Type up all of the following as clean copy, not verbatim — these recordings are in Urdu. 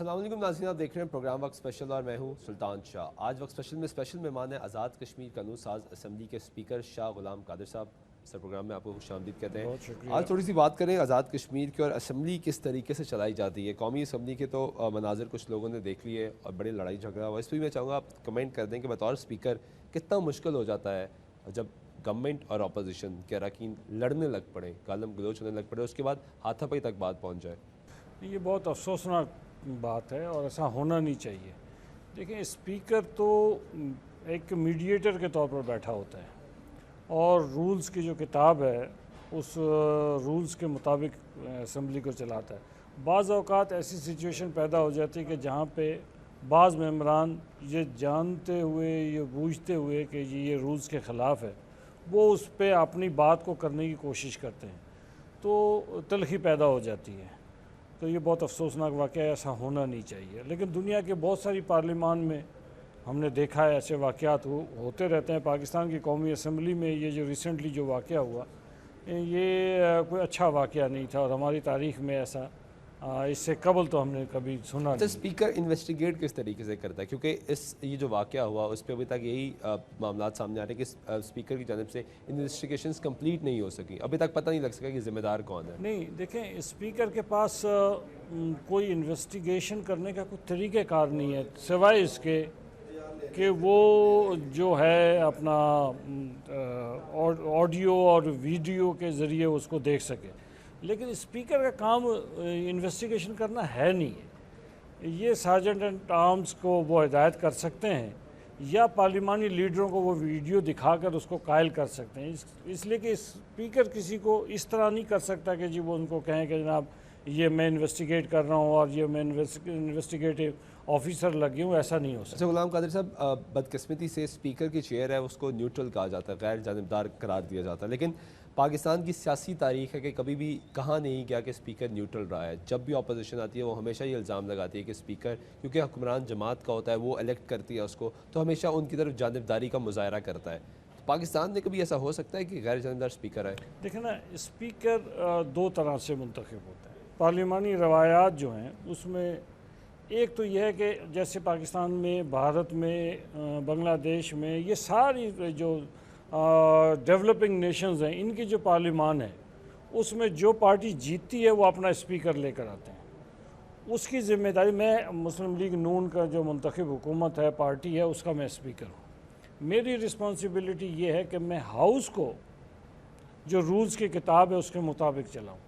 السلام علیکم ناظرین، آپ دیکھ رہے ہیں پروگرام وقت اسپیشل اور میں ہوں سلطان شاہ۔ آج وقت اسپیشل میں اسپیشل مہمان ہیں آزاد کشمیر قانون ساز اسمبلی کے اسپیکر شاہ غلام قادر صاحب۔ سر پروگرام میں آپ کو خوش آمدید کہتے ہیں۔ بہت شکریہ۔ آج تھوڑی سی بات کریں آزاد کشمیر کی اور اسمبلی کس طریقے سے چلائی جاتی ہے۔ قومی اسمبلی کے تو مناظر کچھ لوگوں نے دیکھ لیے اور بڑے لڑائی جھگڑا ہوا، اس پہ بھی میں چاہوں گا آپ کمنٹ کر دیں کہ بطور اسپیکر کتنا مشکل ہو جاتا ہے جب گورنمنٹ اور اپوزیشن کے اراکین لڑنے لگ پڑیں، گالم گلوچ ہونے لگ پڑے، اس کے بعد ہاتھا پائی تک بات پہنچ جائے۔ یہ بہت افسوسناک بات ہے اور ایسا ہونا نہیں چاہیے۔ دیکھیں، اسپیکر تو ایک میڈیٹر کے طور پر بیٹھا ہوتا ہے اور رولز کی جو کتاب ہے اس رولز کے مطابق اسمبلی کو چلاتا ہے۔ بعض اوقات ایسی سچویشن پیدا ہو جاتی ہے کہ جہاں پہ بعض ممبران یہ جانتے ہوئے، یہ بوجھتے ہوئے کہ یہ رولز کے خلاف ہے، وہ اس پہ اپنی بات کو کرنے کی کوشش کرتے ہیں، تو تلخی پیدا ہو جاتی ہے۔ تو یہ بہت افسوسناک واقعہ ہے، ایسا ہونا نہیں چاہیے۔ لیکن دنیا کے بہت ساری پارلیمان میں ہم نے دیکھا ہے ایسے واقعات ہوتے رہتے ہیں۔ پاکستان کی قومی اسمبلی میں یہ جو ریسنٹلی جو واقعہ ہوا، یہ کوئی اچھا واقعہ نہیں تھا اور ہماری تاریخ میں ایسا اس سے قبل تو ہم نے کبھی سنا نہیں۔ اسپیکر انویسٹیگیٹ کس طریقے سے کرتا ہے؟ کیونکہ یہ جو واقعہ ہوا اس پہ ابھی تک یہی معاملات سامنے آ رہے ہیں کہ اسپیکر کی جانب سے انویسٹیگیشنز کمپلیٹ نہیں ہو سکی، ابھی تک پتہ نہیں لگ سکا کہ ذمہ دار کون ہے۔ نہیں، دیکھیں، اسپیکر کے پاس کوئی انویسٹیگیشن کرنے کا کوئی طریقہ کار نہیں ہے سوائے اس کے کہ وہ جو ہے اپنا آڈیو اور ویڈیو کے ذریعے اس کو دیکھ سکے۔ لیکن اسپیکر کا کام انویسٹیگیشن کرنا ہے نہیں ہے۔ یہ سارجنٹ اینڈ آرمز کو وہ ہدایت کر سکتے ہیں یا پارلیمانی لیڈروں کو وہ ویڈیو دکھا کر اس کو قائل کر سکتے ہیں۔ اس لیے کہ اسپیکر کسی کو اس طرح نہیں کر سکتا کہ جی وہ ان کو کہیں کہ جناب یہ میں انویسٹیگیٹ کر رہا ہوں اور یہ میں انویسٹیگیٹو آفیسر لگی ہوں، ایسا نہیں ہو سکتا۔ غلام قادر صاحب، بدقسمتی سے اسپیکر کی چیئر ہے اس کو نیوٹرل کہا جاتا ہے، غیر جانبدار قرار دیا جاتا ہے، لیکن پاکستان کی سیاسی تاریخ ہے کہ کبھی بھی کہا نہیں گیا کہ اسپیکر نیوٹرل رہا ہے۔ جب بھی اپوزیشن آتی ہے وہ ہمیشہ یہ الزام لگاتی ہے کہ اسپیکر کیونکہ حکمران جماعت کا ہوتا ہے، وہ الیکٹ کرتی ہے اس کو، تو ہمیشہ ان کی طرف جانبداری کا مظاہرہ کرتا ہے۔ پاکستان میں کبھی ایسا ہو سکتا ہے کہ غیر جانبدار اسپیکر ہے؟ دیکھیں نا، اسپیکر دو طرح سے منتخب ہوتا ہے۔ پارلیمانی روایات جو ہیں اس میں ایک تو یہ ہے کہ جیسے پاکستان میں، بھارت میں، بنگلہ دیش میں، یہ ساری جو ڈیولپنگ نیشنز ہیں، ان کی جو پارلیمان ہے اس میں جو پارٹی جیتتی ہے وہ اپنا اسپیکر لے کر آتے ہیں۔ اس کی ذمہ داری، میں مسلم لیگ نون کا جو منتخب حکومت ہے، پارٹی ہے، اس کا میں اسپیکر ہوں۔ میری رسپانسبلٹی یہ ہے کہ میں ہاؤس کو جو رولز کی کتاب ہے اس کے مطابق چلاؤں،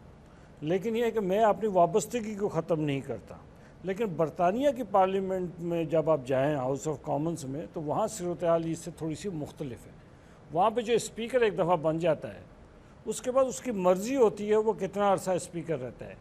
لیکن یہ ہے کہ میں اپنی وابستگی کو ختم نہیں کرتا۔ لیکن برطانیہ کی پارلیمنٹ میں جب آپ جائیں، ہاؤس آف کامنز میں، تو وہاں صورتحال اس سے تھوڑی سی مختلف ہے۔ وہاں پہ جو اسپیکر ایک دفعہ بن جاتا ہے اس کے بعد اس کی مرضی ہوتی ہے وہ کتنا عرصہ اسپیکر رہتا ہے۔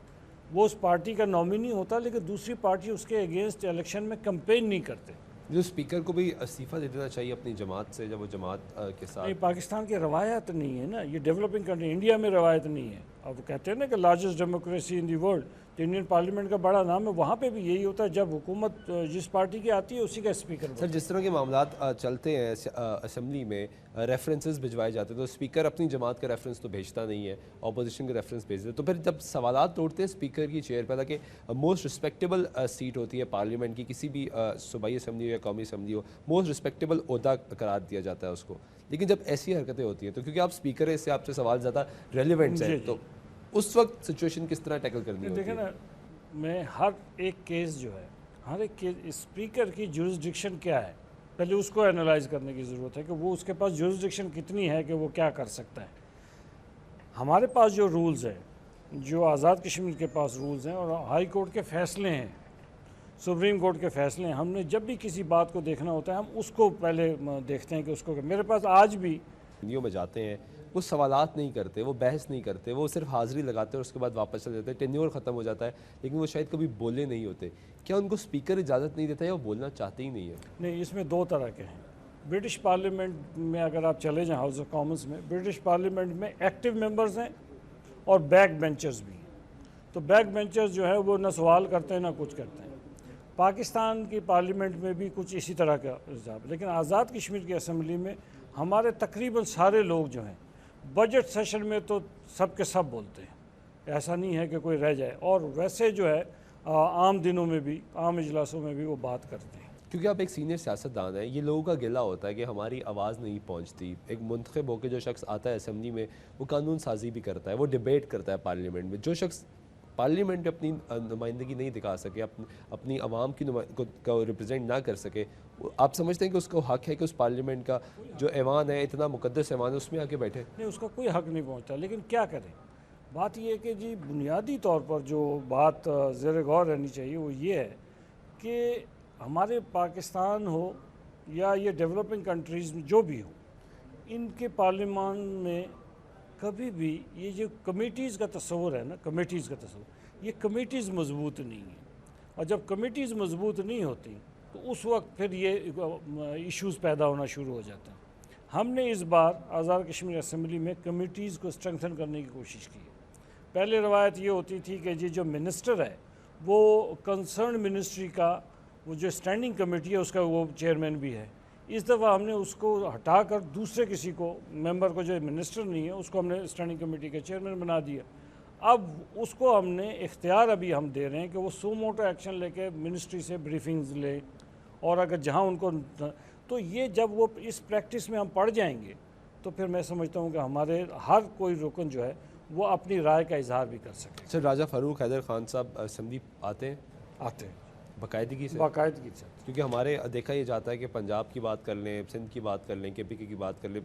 وہ اس پارٹی کا نامنی ہوتا ہے، لیکن دوسری پارٹی اس کے اگینسٹ الیکشن میں کمپین نہیں کرتے۔ جو اسپیکر کو بھی استعفیٰ دے دینا چاہیے اپنی جماعت سے جب وہ جماعت کے ساتھ؟ نہیں، پاکستان کی روایت نہیں ہے نا، یہ ڈیولپنگ کنٹری، انڈیا میں روایت نہیں ہے۔ اب کہتے ہیں نا کہ largest democracy in the world, تو انڈین پارلیمنٹ کا بڑا نام ہے، وہاں پہ بھی یہی ہوتا ہے، جب حکومت جس پارٹی کی آتی ہے اسی کا اسپیکر بنتا ہے۔ سر، جس طرح کے معاملات چلتے ہیں اسمبلی میں، ریفرنسز بھجوائے جاتے ہیں، تو اسپیکر اپنی جماعت کا ریفرنس تو بھیجتا نہیں ہے، اپوزیشن کا ریفرنس بھیجتے ہیں، تو پھر جب سوالات توڑتے ہیں اسپیکر کی چیئر پہ، تاکہ موسٹ رسپیکٹیبل سیٹ ہوتی ہے پارلیمنٹ کی، کسی بھی صوبائی اسمبلی ہو یا قومی اسمبلی ہو، موسٹ رسپیکٹیبل عہدہ قرار دیا جاتا ہے اس کو، لیکن جب ایسی حرکتیں ہوتی ہیں تو کیونکہ آپ اسپیکر ہیں، اس سے آپ سے سوال زیادہ ریلیونٹ ہے، تو اس وقت سچویشن کس طرح ٹیکل کرنی ہوتی ہے؟ دیکھیں نا، میں ہر ایک کیس جو ہے، ہر ایک کیس اسپیکر کی جورسڈکشن کیا ہے، پہلے اس کو انالائز کرنے کی ضرورت ہے کہ وہ اس کے پاس جورسڈکشن کتنی ہے کہ وہ کیا کر سکتا ہے۔ ہمارے پاس جو رولز ہیں، جو آزاد کشمیر کے پاس رولز ہیں اور ہائی کورٹ کے فیصلے ہیں، سپریم کورٹ کے فیصلے ہیں، ہم نے جب بھی کسی بات کو دیکھنا ہوتا ہے ہم اس کو پہلے دیکھتے ہیں کہ اس کو، میرے پاس آج بھی میں جاتے ہیں، وہ سوالات نہیں کرتے، وہ بحث نہیں کرتے، وہ صرف حاضری لگاتے ہیں اور اس کے بعد واپس چلے جاتے ہیں، ٹینیور ختم ہو جاتا ہے، لیکن وہ شاید کبھی بولے نہیں ہوتے۔ کیا ان کو اسپیکر اجازت نہیں دیتا ہے یا وہ بولنا چاہتے ہی نہیں ہے؟ نہیں، اس میں دو طرح کے ہیں۔ برٹش پارلیمنٹ میں اگر آپ چلے جائیں، ہاؤس آف کامنز میں، برٹش پارلیمنٹ میں ایکٹیو ممبرز ہیں اور بیک بینچرز بھی ہیں۔ تو بیک بینچرز جو ہے وہ نہ سوال کرتے ہیں نہ کچھ کرتے ہیں۔ پاکستان کی پارلیمنٹ میں بھی کچھ اسی طرح کا حساب، لیکن آزاد کشمیر کی اسمبلی میں ہمارے تقریباً سارے لوگ جو ہیں بجٹ سیشن میں تو سب کے سب بولتے ہیں، ایسا نہیں ہے کہ کوئی رہ جائے۔ اور ویسے جو ہے عام دنوں میں بھی، عام اجلاسوں میں بھی وہ بات کرتے ہیں۔ کیونکہ آپ ایک سینئر سیاستدان ہیں، یہ لوگوں کا گلہ ہوتا ہے کہ ہماری آواز نہیں پہنچتی۔ ایک منتخب ہو کے جو شخص آتا ہے اسمبلی میں، وہ قانون سازی بھی کرتا ہے، وہ ڈیبیٹ کرتا ہے پارلیمنٹ میں۔ جو شخص پارلیمنٹ میں اپنی نمائندگی نہیں دکھا سکے، اپنی عوام کی کو ریپرزینٹ نہ کر سکے، آپ سمجھتے ہیں کہ اس کو حق ہے کہ اس پارلیمنٹ کا جو ایوان ہے، اتنا مقدس ایوان ہے، اس میں آ کے بیٹھے؟ نہیں، اس کا کوئی حق نہیں پہنچتا، لیکن کیا کریں؟ بات یہ ہے کہ جی بنیادی طور پر جو بات زیر غور رہنی چاہیے وہ یہ ہے کہ ہمارے پاکستان ہو یا یہ ڈیولپنگ کنٹریز میں جو بھی ہو، ان کے پارلیمان میں کبھی بھی یہ جو کمیٹیز کا تصور ہے نا، کمیٹیز کا تصور، یہ کمیٹیز مضبوط نہیں ہیں، اور جب کمیٹیز مضبوط نہیں ہوتی تو اس وقت پھر یہ ایشوز پیدا ہونا شروع ہو جاتا ہے۔ ہم نے اس بار آزاد کشمیر اسمبلی میں کمیٹیز کو اسٹرنگتھن کرنے کی کوشش کی ہے۔ پہلے روایت یہ ہوتی تھی کہ جی جو منسٹر ہے وہ کنسرن منسٹری کا وہ جو اسٹینڈنگ کمیٹی ہے اس کا وہ چیئرمین بھی ہے۔ اس دفعہ ہم نے اس کو ہٹا کر دوسرے کسی کو، ممبر کو جو منسٹر نہیں ہے، اس کو ہم نے اسٹینڈنگ کمیٹی کا چیئرمین بنا دیا۔ اب اس کو ہم نے اختیار ابھی ہم دے رہے ہیں کہ وہ سو موٹو ایکشن لے کے منسٹری سے بریفنگز لے، اور اگر جہاں ان کو، تو یہ جب وہ اس پریکٹس میں ہم پڑ جائیں گے تو پھر میں سمجھتا ہوں کہ ہمارے ہر کوئی رکن جو ہے وہ اپنی رائے کا اظہار بھی کر سکے۔ سر، راجہ فاروق حیدر خان صاحب اسمبلی آتے ہیں آتے ہیں باقاعدگی سے؟ باقاعدگی سے۔ کیونکہ ہمارے دیکھا یہ جاتا ہے کہ پنجاب کی بات کر لیں، سندھ کی بات کر لیں، کے پی کے کی بات کر لیں،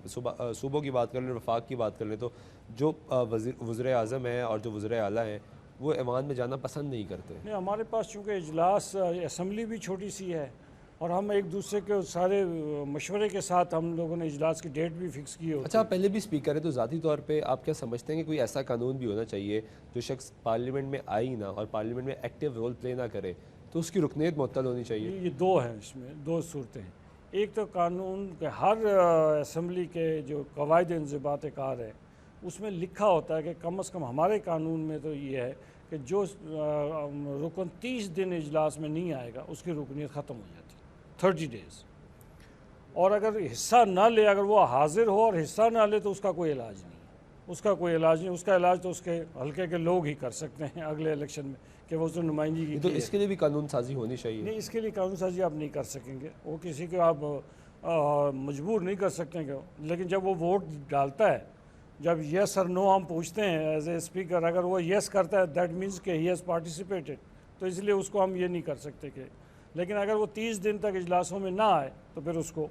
صوبوں کی بات کر لیں، وفاق کی بات کر لیں، تو جو وزیر اعظم ہیں اور جو وزراء اعلیٰ ہیں وہ ایوان میں جانا پسند نہیں کرتے۔ نہیں، ہمارے پاس چونکہ اجلاس اسمبلی بھی چھوٹی سی ہے، اور ہم ایک دوسرے کے سارے مشورے کے ساتھ ہم لوگوں نے اجلاس کی ڈیٹ بھی فکس کی ہوتی ہے۔ اچھا، آپ پہلے بھی اسپیکر ہیں، تو ذاتی طور پہ آپ کیا سمجھتے ہیں کہ کوئی ایسا قانون بھی ہونا چاہیے جو شخص پارلیمنٹ میں آئی نہ اور پارلیمنٹ میں ایکٹیو رول پلے نہ کرے تو اس کی رکنیت معطل ہونی چاہیے؟ یہ دو ہیں، اس میں دو صورتیں ہیں۔ ایک تو قانون کے ہر اسمبلی کے جو قواعد انضباط کار ہے اس میں لکھا ہوتا ہے کہ کم از کم ہمارے قانون میں تو یہ ہے کہ جو رکن 30 دن اجلاس میں نہیں آئے گا اس کی رکنیت ختم ہو جاتی ہے، 30 days۔ اور اگر حصہ نہ لے، اگر وہ حاضر ہو اور حصہ نہ لے تو اس کا کوئی علاج نہیں ہے، اس کا کوئی علاج نہیں، اس کا علاج تو اس کے حلقے کے لوگ ہی کر سکتے ہیں اگلے الیکشن میں کہ وہ اس نے نمائندگی تو کی اس کے لیے بھی قانون سازی ہونی چاہیے؟ نہیں، اس کے لیے قانون سازی آپ نہیں کر سکیں گے، وہ کسی کو آپ مجبور نہیں کر سکتے کہ، لیکن جب وہ ووٹ ڈالتا ہے، جب یس اور نو ہم پوچھتے ہیں ایز اے اسپیکر، اگر وہ یس کرتا ہے دیٹ مینس کہ ہی ہیز پارٹیسپیٹڈ، تو اس لیے اس کو ہم یہ نہیں کر سکتے کہ، لیکن اگر وہ 30 دن تک اجلاسوں میں نہ آئے تو پھر اس کو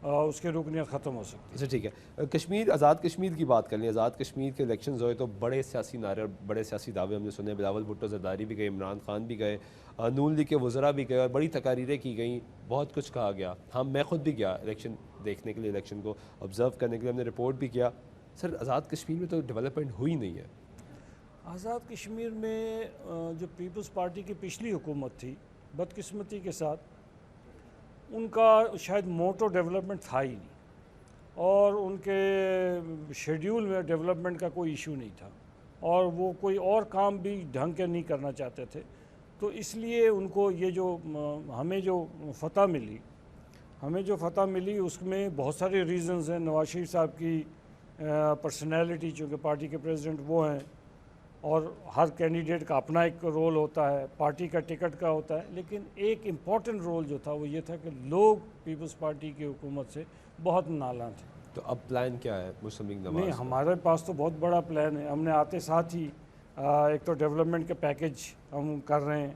اس کی رکنیت ختم ہو سکتی ہے۔ اچھا، ٹھیک ہے۔ کشمیر، آزاد کشمیر کی بات کر لیں۔ آزاد کشمیر کے الیکشنز ہوئے تو بڑے سیاسی نعرے اور بڑے سیاسی دعوے ہم نے سنے، بلاول بھٹو زرداری بھی گئے، عمران خان بھی گئے، نون لیگ کے وزراء بھی گئے، اور بڑی تقاریریں کی گئیں، بہت کچھ کہا گیا۔ میں خود بھی گیا الیکشن دیکھنے کے لیے، الیکشن کو آبزرو کرنے کے لیے، ہم نے رپورٹ بھی کیا۔ سر، آزاد کشمیر میں تو ڈیولپمنٹ ہوئی نہیں ہے۔ آزاد کشمیر میں جو پیپلز پارٹی کی پچھلی حکومت تھی، بدقسمتی کے ساتھ ان کا شاید موٹو ڈیولپمنٹ تھا ہی نہیں، اور ان کے شیڈیول میں ڈیولپمنٹ کا کوئی ایشو نہیں تھا، اور وہ کوئی اور کام بھی ڈھنگ کے نہیں کرنا چاہتے تھے، تو اس لیے ان کو یہ جو ہمیں جو فتح ملی اس میں بہت سارے ریزنز ہیں۔ نواز شریف صاحب کی پرسنالٹی، چونکہ پارٹی کے پریزیڈنٹ وہ ہیں، اور ہر کینڈیڈیٹ کا اپنا ایک رول ہوتا ہے، پارٹی کا ٹکٹ کا ہوتا ہے، لیکن ایک امپورٹنٹ رول جو تھا وہ یہ تھا کہ لوگ پیپلز پارٹی کی حکومت سے بہت نالاں تھے۔ تو اب پلان کیا ہے مسلم لیگ نہیں، نواز؟ ہمارے پاس تو بہت بڑا پلان ہے۔ ہم نے آتے ساتھ ہی ایک تو ڈیولپمنٹ کے پیکج ہم کر رہے ہیں،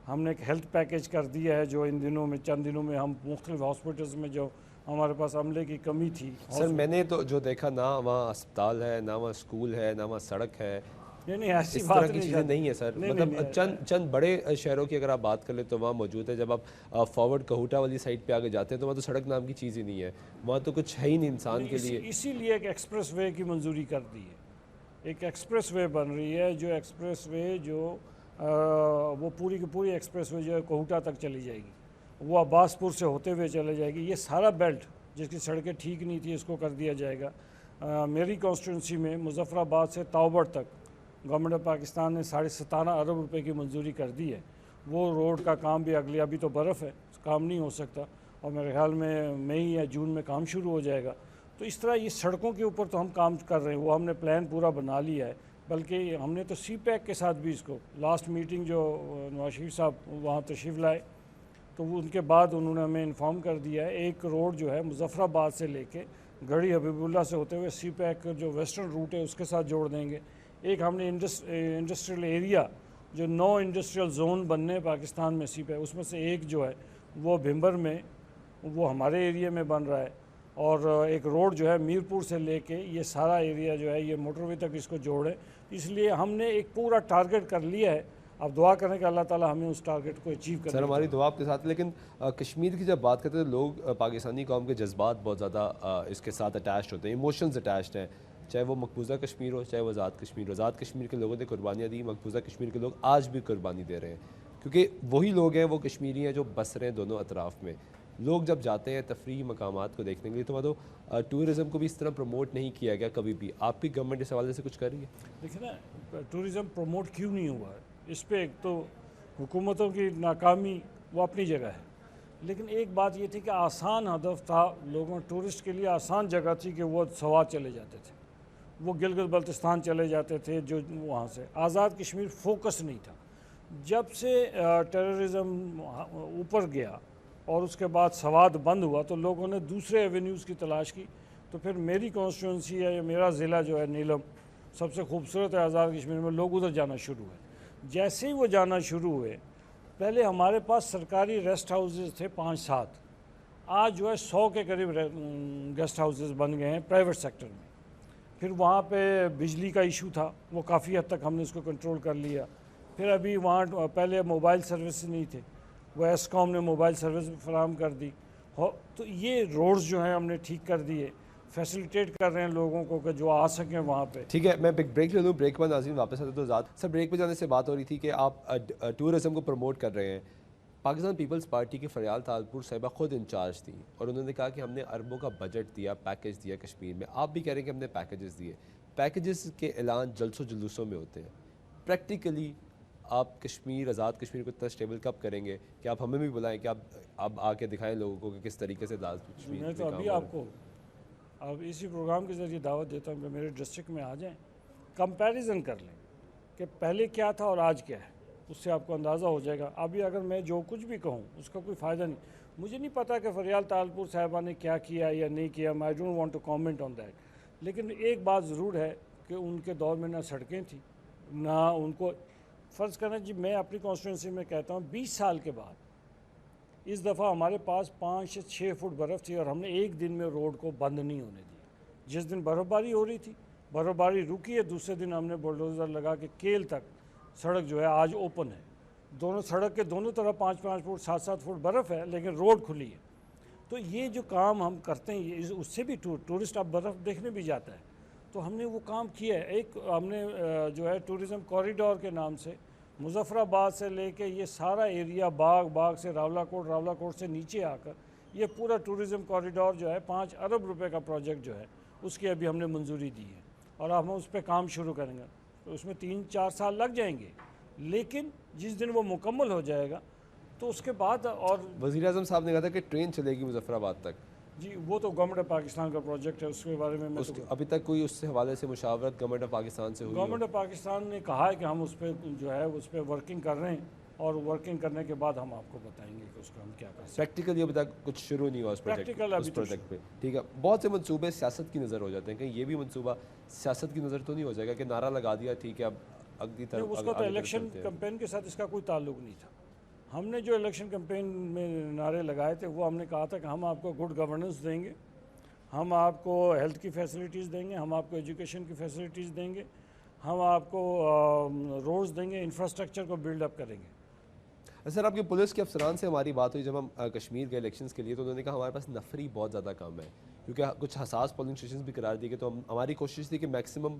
ہم نے ایک ہیلتھ پیکج کر دیا ہے جو ان دنوں میں، چند دنوں میں ہم مختلف ہاسپٹلز میں جو ہمارے پاس عملے کی کمی تھی۔ سر، میں نے تو جو دیکھا، نہ وہاں اسپتال ہے، نہ وہاں اسکول ہے، نہ وہاں سڑک ہے، نہیں، ایسی اس بات طرح کی چیزیں نہیں ہیں سر۔ مطلب چند بڑے شہروں کی اگر آپ بات کر لیں تو وہاں موجود ہے۔ جب آپ فارورڈ کہوٹا والی سائڈ پہ آگے جاتے ہیں تو وہاں تو سڑک نام کی چیز ہی نہیں ہے، وہاں تو کچھ ہے ہی نہیں انسان کے لیے۔ اسی لیے ایک ایکسپریس وے کی منظوری کر دی ہے، ایک ایکسپریس وے بن رہی ہے، جو ایکسپریس وے جو وہ پوری کی پوری ایکسپریس وے جو ہے کوہوٹا تک چلی جائے گی، وہ عباس پور سے ہوتے ہوئے چلے جائے گی۔ یہ سارا بیلٹ جس کی سڑکیں ٹھیک نہیں تھی اس کو کر دیا جائے گا۔ میری کانسٹیٹوئنسی میں مظفر آباد سے تاوبڑ تک گورنمنٹ آف پاکستان نے 17.5 ارب روپے کی منظوری کر دی ہے۔ وہ روڈ کا کام بھی ابھی تو برف ہے، کام نہیں ہو سکتا، اور میرے خیال میں مئی یا جون میں کام شروع ہو جائے گا۔ تو اس طرح یہ سڑکوں کے اوپر تو ہم کام کر رہے ہیں، وہ ہم نے پلان پورا بنا لیا ہے، بلکہ ہم نے تو سی پیک کے ساتھ بھی اس کو لاسٹ میٹنگ جو نواز شریف صاحب وہاں تشریف لائے تو ان کے بعد انہوں نے ہمیں انفارم کر دیا ہے ایک روڈ جو ہے مظفر آباد سے لے کے گڑھی حبیب اللہ سے ہوتے ہوئے سی پیک جو ویسٹرن روٹ ہے اس کے ساتھ جوڑ دیں گے. ایک ہم نے انڈسٹریل ایریا جو 9 انڈسٹریل زون بننے ہیں پاکستان میں سی پیک، اس میں سے ایک جو ہے وہ بھمبر میں وہ ہمارے ایریا میں بن رہا ہے، اور ایک روڈ جو ہے میرپور سے لے کے یہ سارا ایریا جو ہے یہ موٹر وے تک اس کو جوڑے. اس لیے ہم نے ایک پورا ٹارگٹ کر لیا ہے. اب دعا کریں کہ اللہ تعالیٰ ہمیں اس ٹارگٹ کو اچیو کریں. سر ہماری دعا آپ کے ساتھ. لیکن کشمیر کی جب بات کرتے ہیں تو لوگ پاکستانی قوم کے جذبات بہت زیادہ اس کے ساتھ اٹیچڈ ہوتے ہیں، ایموشنز اٹیچڈ ہیں، چاہے وہ مقبوضہ کشمیر ہو چاہے وہ آزاد کشمیر ہو. آزاد کشمیر کے لوگوں نے قربانیاں دی، مقبوضہ کشمیر کے لوگ آج بھی قربانی دے رہے ہیں، کیونکہ وہی لوگ ہیں، وہ کشمیری ہیں جو بس رہے ہیں دونوں اطراف میں. لوگ جب جاتے ہیں تفریحی مقامات کو دیکھنے کے لیے تو ٹورزم کو بھی اس طرح پروموٹ نہیں کیا گیا کبھی بھی. آپ کی گورنمنٹ اس حوالے سے کچھ کر رہی ہے؟ دیکھیں نا ٹورزم پروموٹ کیوں نہیں ہوا ہے، اس پہ ایک تو حکومتوں کی ناکامی وہ اپنی جگہ ہے، لیکن ایک بات یہ تھی کہ آسان ہدف تھا لوگوں ٹورسٹ کے لیے، آسان جگہ تھی کہ وہ سوات چلے جاتے تھے، وہ گلگت بلتستان چلے جاتے تھے جو وہاں سے. آزاد کشمیر فوکس نہیں تھا. جب سے ٹیررزم اوپر گیا اور اس کے بعد سوات بند ہوا تو لوگوں نے دوسرے ایونیوز کی تلاش کی. تو پھر میری کانسٹیٹوئنسی ہے یا میرا ضلع جو ہے نیلم سب سے خوبصورت ہے آزاد کشمیر میں، لوگ ادھر جانا شروع ہوئے. جیسے ہی وہ جانا شروع ہوئے، پہلے ہمارے پاس سرکاری ریسٹ ہاؤسز تھے 5-7، آج جو ہے 100 کے قریب گیسٹ ہاؤسز بن گئے ہیں پرائیویٹ سیکٹر میں. پھر وہاں پہ بجلی کا ایشو تھا، وہ کافی حد تک ہم نے اس کو کنٹرول کر لیا. پھر ابھی وہاں پہلے موبائل سروس نہیں تھے، وہ ایسکام نے موبائل سروس فراہم کر دی. تو یہ روڈز جو ہیں ہم نے ٹھیک کر دیے، فیسیلیٹیٹ کر رہے ہیں لوگوں کو کہ جو آ سکیں وہاں پہ. ٹھیک ہے، میں بریک لے لوں، بریک کے بعد ناظرین واپس آتے تو ذات. سر بریک پہ جانے سے بات ہو رہی تھی کہ آپ ٹورزم کو پروموٹ کر رہے ہیں. پاکستان پیپلز پارٹی کے فریال تالپور صاحبہ خود انچارج تھیں اور انہوں نے کہا کہ ہم نے اربوں کا بجٹ دیا، پیکیج دیا کشمیر میں. آپ بھی کہہ رہے ہیں کہ ہم نے پیکیجز دیے. پیکیجز کے اعلان جلسوں جلوسوں میں ہوتے ہیں. پریکٹیکلی آپ کشمیر، آزاد کشمیر کو اتنا اسٹیبل کب کریں گے کہ آپ ہمیں بھی بلائیں کہ آپ آ کے دکھائیں لوگوں کو کہ کس طریقے سے آزاد کشمیر. میں تو ابھی آپ کو اب اسی پروگرام کے ذریعے دعوت دیتا ہوں کہ میرے ڈسٹرکٹ میں آ جائیں، کمپیریزن کر لیں کہ پہلے کیا تھا اور آج کیا ہے، اس سے آپ کو اندازہ ہو جائے گا. ابھی اگر میں جو کچھ بھی کہوں اس کا کوئی فائدہ نہیں. مجھے نہیں پتا کہ فریال تالپور صاحبہ نے کیا کیا یا نہیں کیا، I don't want to comment on that. لیکن ایک بات ضرور ہے کہ ان کے دور میں نہ سڑکیں تھیں نہ ان کو فرض کرنا. جی میں اپنی کانسٹیٹوئنسی میں کہتا ہوں 20 سال کے بعد اس دفعہ ہمارے پاس 5 سے 6 فٹ برف تھی اور ہم نے ایک دن میں روڈ کو بند نہیں ہونے دیا. جس دن برف باری ہو رہی تھی، برف باری رکی ہے، دوسرے دن ہم نے بلڈوزر لگا کے کیل تک سڑک جو ہے آج اوپن ہے. دونوں سڑک کے دونوں طرف 5-5 فٹ 7-7 فٹ برف ہے لیکن روڈ کھلی ہے. تو یہ جو کام ہم کرتے ہیں اس سے بھی ٹورسٹ اب برف دیکھنے بھی جاتا ہے. تو ہم نے وہ کام کیا ہے. ایک ہم نے جو ہے ٹورزم کوریڈور کے نام سے مظفر آباد سے لے کے یہ سارا ایریا باغ سے راولہ کوٹ سے نیچے آ کر یہ پورا ٹورزم کوریڈور جو ہے 5 ارب روپے کا پروجیکٹ جو ہے اس کی ابھی ہم نے منظوری دی ہے اور اب ہم اس پہ کام شروع کریں گے. تو اس میں 3-4 سال لگ جائیں گے، لیکن جس دن وہ مکمل ہو جائے گا تو اس کے بعد. اور وزیر اعظم صاحب نے کہا تھا کہ ٹرین چلے گی مظفر آباد تک. جی وہ تو گورنمنٹ آف پاکستان کا پروجیکٹ ہے، اس کے بارے میں ابھی تک کوئی اس سے حوالے سے مشاورت گورنمنٹ آف پاکستان سے ہوئی؟ گورنمنٹ آف پاکستان نے کہا ہے کہ ہم اس پہ جو ہے اس پہ ورکنگ کر رہے ہیں اور ورکنگ کرنے کے بعد ہم آپ کو بتائیں گے کہ اس کا ہم کیا کر سکتے ہیں. پریکٹیکلی ابھی تک کچھ شروع نہیں ہوا اس پروجیکٹ پہ. ٹھیک ہے، بہت سے منصوبے سیاست کی نظر ہو جاتے ہیں، کہ یہ بھی منصوبہ سیاست کی نظر تو نہیں ہو جائے گا کہ نعرہ لگا دیا ٹھیک ہے اب اگلی طرف اس کا تو الیکشن کمپین کے ساتھ اس کا کوئی تعلق نہیں تھا. ہم نے جو الیکشن کمپین میں نعرے لگائے تھے وہ ہم نے کہا تھا کہ ہم آپ کو گڈ گورننس دیں گے، ہم آپ کو ہیلتھ کی فیسلٹیز دیں گے، ہم آپ کو ایجوکیشن کی فیسلٹیز دیں گے، ہم آپ کو روڈز دیں گے، انفراسٹرکچر کو بلڈ اپ کریں گے. سر آپ کے پولیس کے افسران سے ہماری بات ہوئی جب ہم کشمیر کے الیکشنز کے لیے تو انہوں نے کہا ہمارے پاس نفری بہت زیادہ کم ہے کیونکہ کچھ حساس پولنگ اسٹیشنز بھی قرار دیے گئے. تو ہماری کوشش تھی کہ میکسیمم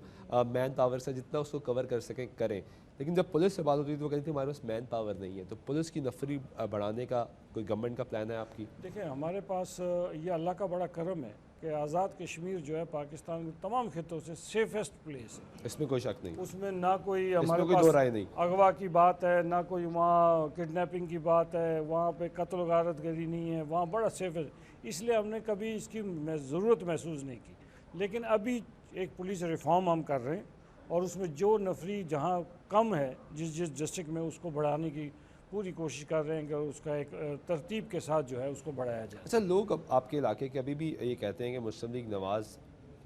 مین پاور سے جتنا اس کو کور کر سکیں کریں. لیکن جب پولیس سے بات ہوتی تھی تو وہ کہتی تھی ہمارے پاس مین پاور نہیں ہے. تو پولیس کی نفری بڑھانے کا کوئی گورنمنٹ کا پلان ہے آپ کی؟ دیکھیں ہمارے پاس یہ اللہ کا بڑا کرم ہے کہ آزاد کشمیر جو ہے پاکستان کے تمام خطوں سے سیفسٹ پلیس ہے. اس میں کوئی شک نہیں، اس میں نہ کوئی ہمارے کوئی دو رائے نہیں، اغوا کی بات ہے، نہ کوئی وہاں کڈنیپنگ کی بات ہے، وہاں پہ قتل و غارت گری نہیں ہے، وہاں بڑا سیف ہے. اس لیے ہم نے کبھی اس کی ضرورت محسوس نہیں کی. لیکن ابھی ایک پولیس ریفارم ہم کر رہے ہیں اور اس میں جو نفری جہاں کم ہے جس ڈسٹرکٹ میں اس کو بڑھانے کی پوری کوشش کر رہے ہیں کہ اس کا ایک ترتیب کے ساتھ جو ہے اس کو بڑھایا جائے. اچھا، لوگ اب آپ کے علاقے کے ابھی بھی یہ کہتے ہیں کہ مسلم لیگ نواز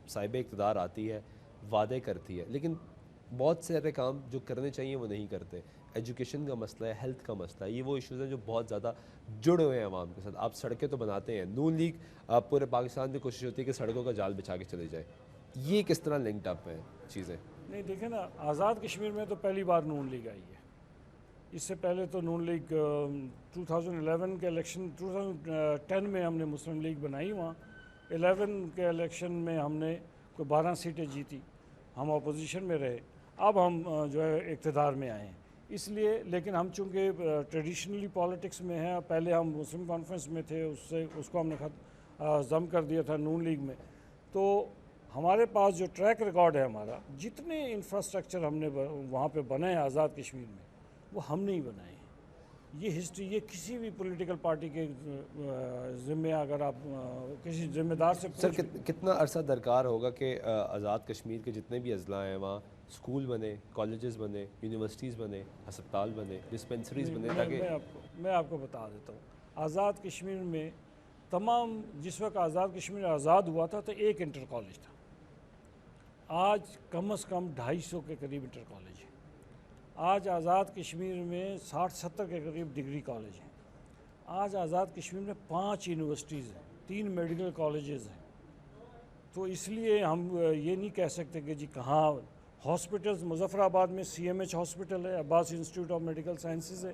صاحب اقتدار آتی ہے، وعدے کرتی ہے، لیکن بہت سارے کام جو کرنے چاہیے وہ نہیں کرتے. ایجوکیشن کا مسئلہ ہے، ہیلتھ کا مسئلہ ہے، یہ وہ ایشوز ہیں جو بہت زیادہ جڑے ہوئے ہیں عوام کے ساتھ. آپ سڑکیں تو بناتے ہیں، نون لیگ پورے پاکستان میں کوشش ہوتی ہے کہ سڑکوں کا جال بچھا کے چلے جائے. یہ کس طرح لنکڈ اپ ہیں چیزیں؟ نہیں دیکھیں نا، آزاد کشمیر میں تو پہلی بار نون لیگ آئی ہے. اس سے پہلے تو نون لیگ 2011 کے الیکشن 2010 میں ہم نے مسلم لیگ بنائی. وہاں 11 کے الیکشن میں ہم نے کوئی 12 سیٹیں جیتی، ہم اپوزیشن میں رہے. اب ہم جو ہے اقتدار میں آئے ہیں. اس لیے لیکن ہم چونکہ ٹریڈیشنلی پالیٹکس میں ہیں، پہلے ہم مسلم کانفرنس میں تھے، اس کو ہم نے ضم کر دیا تھا نون لیگ میں. تو ہمارے پاس جو ٹریک ریکارڈ ہے ہمارا، جتنے انفراسٹرکچر ہم نے وہاں پہ بنائے ہیں آزاد کشمیر میں، وہ ہم نے ہی بنائے ہیں. یہ ہسٹری، یہ کسی بھی پولیٹیکل پارٹی کے ذمہ، اگر آپ کسی ذمہ دار سے سر کتنا عرصہ درکار ہوگا کہ آزاد کشمیر کے جتنے بھی اضلاع ہیں وہاں اسکول بنے، کالجز بنے، یونیورسٹیز بنے، ہسپتال بنے، ڈسپنسریز بنے، تاکہ میں آپ کو بتا دیتا ہوں. آزاد کشمیر میں تمام، جس وقت آزاد کشمیر آزاد ہوا تھا تو ایک انٹر کالج تھا. آج کم از کم 250 کے قریب انٹر کالج ہیں. آج آزاد کشمیر میں 60-70 کے قریب ڈگری کالج ہیں. آج آزاد کشمیر میں 5 یونیورسٹیز ہیں، 3 میڈیکل کالجز ہیں. تو اس لیے ہم یہ نہیں کہہ سکتے کہ جی کہاں. ہاسپٹلز مظفر آباد میں CMH ہاسپٹل ہے، عباس انسٹیٹیوٹ آف میڈیکل سائنسز ہے.